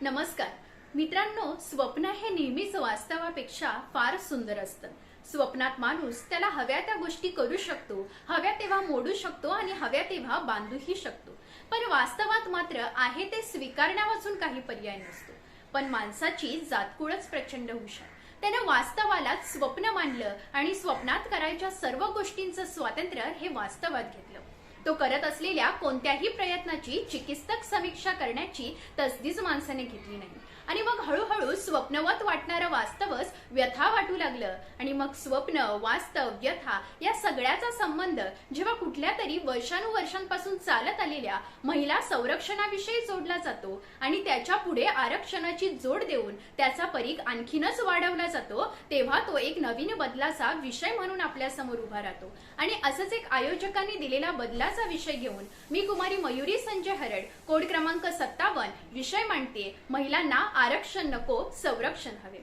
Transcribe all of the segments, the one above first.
नमस्कार मित्रांनो, स्वप्न हे नेहमीच वास्तवापेक्षा फार सुंदर असतं. स्वप्नात माणूस त्याला हव्या त्या गोष्टी करू शकतो, हव्या तेव्हा मोडू शकतो आणि हव्या तेव्हा बांधूही शकतो. पण वास्तवात मात्र आहे ते स्वीकारण्यावाचून काही पर्याय नसतो. पण माणसाची जातकुळच प्रचंड हुशार. त्यानं वास्तवालाच स्वप्न मानलं आणि स्वप्नात करायच्या सर्व गोष्टींचं स्वातंत्र्य हे वास्तवात घेतलं. तो करत असलेल्या कोणत्याही प्रयत्नाची चिकित्सक समीक्षा करण्याची तसदीच माणसाने घेतली नाही. आणि मग हळूहळू स्वप्नवत वाटणारं वास्तवच व्यथा वाटू लागलं. आणि मग स्वप्न, वास्तव, व्यथा या सगळ्याचा संबंध जेव्हा कुठल्या तरी वर्षानुवर्षांपासून चालत आलेल्या महिला संरक्षणाविषयी जोडला जातो आणि त्याच्या पुढे आरक्षणाची जोड देऊन त्याचा परीघ आणखीनच वाढवला जातो, तेव्हा तो एक नवीन बदलाचा विषय म्हणून आपल्या समोर उभा राहतो. आणि असंच एक आयोजकांनी दिलेला बदलाचा विषय घेऊन मी कुमारी मयुरी संजय हरड, कोड क्रमांक 57, विषय मांडते, महिलांना आरक्षण नको, संरक्षण हवे.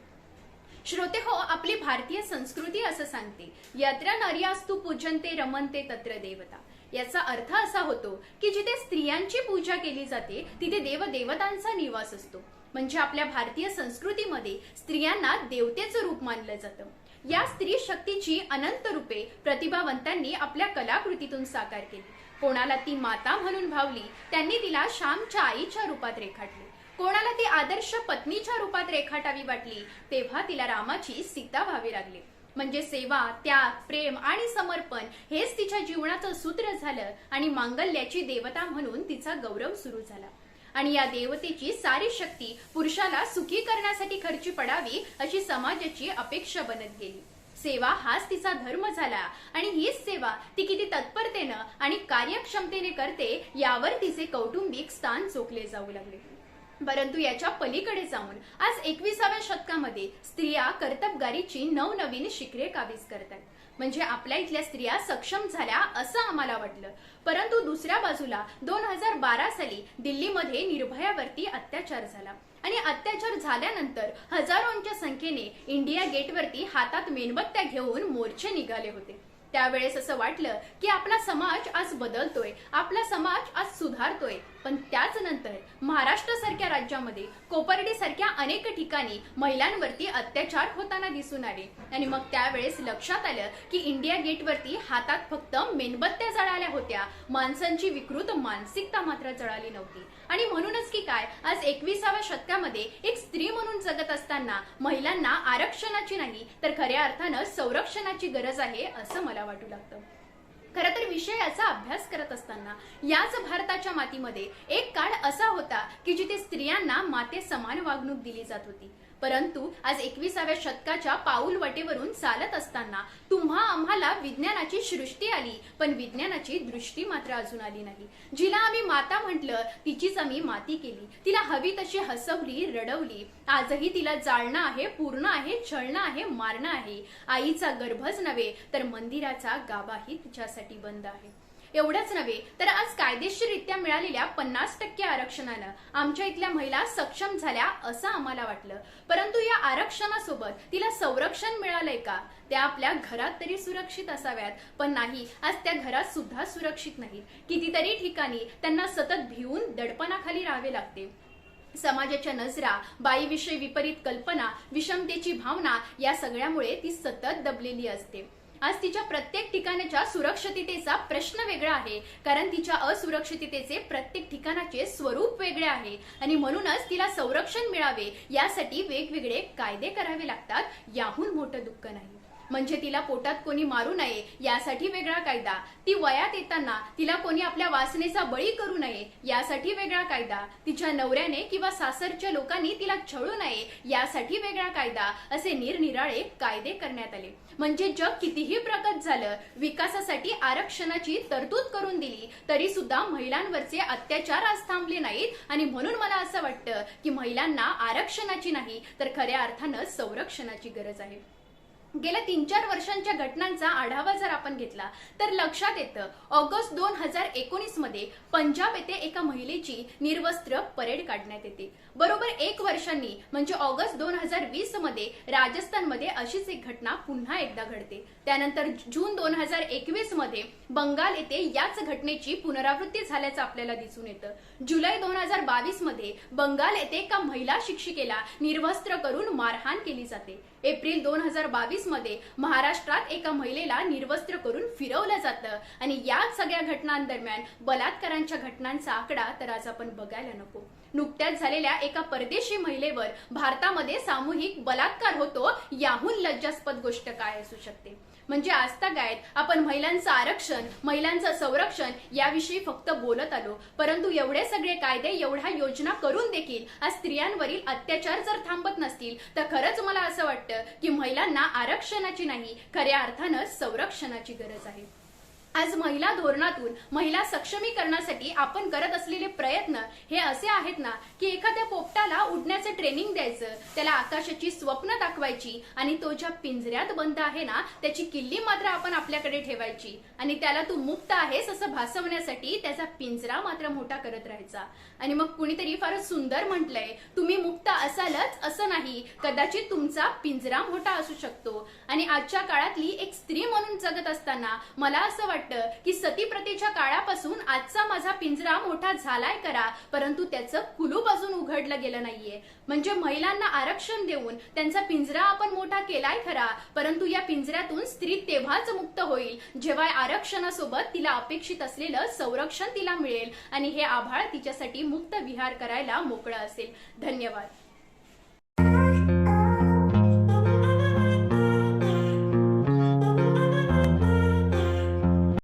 श्रोते हो, आपली भारतीय संस्कृती असं सांगते, यत्र नर्यास्तु पूजन्ते रमन्ते तत्र देवता. याचा अर्थ असा होतो की जिथे स्त्रियांची पूजा केली जाते तिथे देवदेवतांचा निवास असतो. म्हणजे आपल्या भारतीय संस्कृतीमध्ये स्त्रियांना देवतेचं रूप मानलं जातं. या स्त्री शक्तीची अनंत रूपे प्रतिभावंतांनी आपल्या कलाकृतीतून साकार केली. कोणाला ती माता म्हणून भावली, त्यांनी तिला श्यामच्या आईच्या रूपात रेखाटली. कोणाला ती आदर्श पत्नीच्या रूपात रेखाटावी वाटली, तेव्हा तिला रामाची सीता व्हावी लागली. म्हणजे सेवा, त्याग, प्रेम आणि समर्पण हेच तिच्या जीवनाचं सूत्र झालं आणि मांगल्याची देवता म्हणून तिचा गौरव सुरू झाला. आणि या देवतेची सारी शक्ती पुरुषाला सुखी करण्यासाठी खर्ची पडावी अशी समाजाची अपेक्षा बनत गेली. सेवा हाच तिचा धर्म झाला आणि हीच सेवा ती किती तत्परतेनं आणि कार्यक्षमतेने करते यावर तिचे कौटुंबिक स्थान चोखले जाऊ लागले. परंतु याच्या पलीकडे जाऊन आज 21व्या शतकामध्ये स्त्रिया कर्तबगारीची नवनवीन शिखरे काबीज करतात. म्हणजे आपल्या इथल्या स्त्रिया सक्षम झाल्या असं आम्हाला वाटलं. परंतु दुसऱ्या बाजूला 2012 साली दिल्लीमध्ये निर्भयावरती अत्याचार झाला आणि अत्याचार झाल्यानंतर हजारोंच्या संख्येने इंडिया गेटवरती हातात मेणबत्त्या घेऊन मोर्चे निघाले होते. त्यावेळेस असं वाटलं की आपला समाज आज बदलतोय, आपला समाज आज सुधारतोय. पण त्याच नंतर महाराष्ट्र सारख्या राज्यामध्ये कोपर्डी सारख्या अनेक ठिकाणी महिलांवरती अत्याचार होताना दिसून आले. आणि मग त्यावेळेस लक्षात आलं की इंडिया गेटवरती हातात फक्त मेणबत्त्या जळाल्या होत्या, माणसांची विकृत मानसिकता मात्र जळाली नव्हती. आणि म्हणूनच की काय, आज 21व्या शतकामध्ये एक स्त्री म्हणून जगत असताना महिलांना आरक्षणाची नाही तर खऱ्या अर्थानं संरक्षणाची गरज आहे असं मला वाटू लागतं. खरं तर विषयाचा अभ्यास करत असताना याच भारताच्या मातीमध्ये एक काळ असा होता की जिथे स्त्रियांना माते समान वागणूक दिली जात होती. परंतु आज 21व्या शतकाच्या पाऊल वाटेवरून चालत असताना तुम्हा आम्हाला विज्ञानाची सृष्टी आली, पण विज्ञानाची दृष्टी मात्र अजून आली नाही. जिला आम्ही माता म्हटलं तिचीच आम्ही माती केली, तिला हवी तशी हसवली, रडवली. आजही तिला जाळणं आहे, पूर्ण आहे, छळणं आहे, मारणं आहे. आईचा गर्भच नव्हे तर मंदिराचा गाभाही तिच्यासाठी बंद आहे. एवढंच नव्हे तर आज कायदेशीररित्या मिळालेल्या 50% आरक्षणानं आमच्या इथल्या महिला सक्षम झाल्या असं आम्हाला वाटलं. परंतु या आरक्षणासोबत तिला संरक्षण मिळालंय का? त्या आपल्या घरात तरी सुरक्षित असाव्यात, पण नाही, आज त्या घरात सुद्धा सुरक्षित नाहीत. कितीतरी ठिकाणी त्यांना सतत भिवून दडपणाखाली राहावे लागते. समाजाच्या नजरा, बाईविषयी विपरीत कल्पना, विषमतेची भावना या सगळ्यामुळे ती सतत दबलेली असते. आज तिच्या प्रत्येक ठिकाणाच्या सुरक्षिततेचा प्रश्न वेगळा आहे, कारण तिच्या असुरक्षिततेचे प्रत्येक ठिकाणाचे स्वरूप वेगळे आहे. आणि म्हणूनच तिला संरक्षण मिळावे यासाठी वेगवेगळे कायदे करावे लागतात. याहून मोठं दुःख नाही. म्हणजे तिला पोटात कोणी मारू नये यासाठी वेगळा कायदा, ती वयात येताना तिला कोणी आपल्या वासनेचा बळी करू नये यासाठी वेगळा कायदा, तिच्या नवऱ्याने किंवा सासरच्या लोकांनी तिला छळू नये यासाठी वेगळा कायदा, असे निरनिराळे कायदे करण्यात आले. म्हणजे जग कितीही प्रगत झालं, विकासासाठी आरक्षणाची तरतूद करून दिली तरी सुद्धा महिलांवरचे अत्याचार आज थांबले नाहीत. आणि म्हणून मला असं वाटतं की महिलांना आरक्षणाची नाही तर खऱ्या अर्थानं संरक्षणाची गरज आहे. गेल्या 3-4 वर्षांच्या घटनांचा आढावा जर आपण घेतला तर लक्षात येतं ऑगस्ट 2019 मध्ये पंजाब येथे एका महिलेची निर्वस्त्र परेड काढण्यात येते. बरोबर 1 वर्षांनी म्हणजे ऑगस्ट 2020 मध्ये राजस्थानमध्ये अशीच एक घटना पुन्हा एकदा घडते. त्यानंतर जून 2021 मध्ये बंगाल येथे याच घटनेची पुनरावृत्ती झाल्याचं आपल्याला दिसून येतं. जुलै 2022 मध्ये बंगाल येथे एका महिला शिक्षिकेला निर्वस्त्र करून मारहाण केली जाते. एप्रिल 2022 मध्ये महाराष्ट्रात एका महिलेला निर्वस्त्र करून फिरवलं जातं आणि या सगळ्या घटनांदरम्यान बलात्कारांच्या घटनांचा आकडा तर आज आपण बघायला नको. नुकत्याच झालेल्या एका परदेशी महिलेवर भारतामध्ये सामूहिक बलात्कार होतो, याहून लज्जास्पद गोष्ट काय असू शकते. म्हणजे आजतागायत आपण महिलांचं आरक्षण, महिलांचं संरक्षण याविषयी फक्त बोलत आलो, परंतु एवढे सगळे कायदे, एवढ्या योजना करून देखील आज स्त्रियांवरील अत्याचार जर थांबत नसतील तर खरंच मला असं वाटतं की महिलांना आरक्षणाची नाही, खऱ्या अर्थानं संरक्षणाची गरज आहे. आज महिला धोरणातून महिला सक्षमीकरणासाठी आपण करत असलेले प्रयत्न हे असे आहेत ना की एखाद्या पोपटाला उडण्याचं ट्रेनिंग द्यायचं, त्याला आकाशाची स्वप्न दाखवायची आणि तो ज्या पिंजऱ्यात बंद आहे ना त्याची किल्ली मात्र आपण आपल्याकडे ठेवायची आणि त्याला तू मुक्त आहेस असं भासवण्यासाठी त्याचा पिंजरा मात्र मोठा करत राहायचा. आणि मग कुणीतरी फारच सुंदर म्हटलंय, तुम्ही मुक्त असालच असं नाही, कदाचित तुमचा पिंजरा मोठा असू शकतो. आणि आजच्या काळातली एक स्त्री म्हणून जगत असताना मला असं वाटतं की सती प्रथेच्या काळापासून आजचा माझा पिंजरा मोठा झालाय करा, परंतु त्याचं कुलूप अजून उघडलं गेलं नाहीये. म्हणजे महिलांना आरक्षण देऊन त्यांचा पिंजरा आपण मोठा केलाय खरा, परंतु या पिंजऱ्यातून स्त्री तेव्हाच मुक्त होईल जेव्हा आरक्षणासोबत तिला अपेक्षित असलेलं संरक्षण तिला मिळेल आणि हे आभाळ तिच्यासाठी मुक्त विहार करायला मोकळं असेल. धन्यवाद.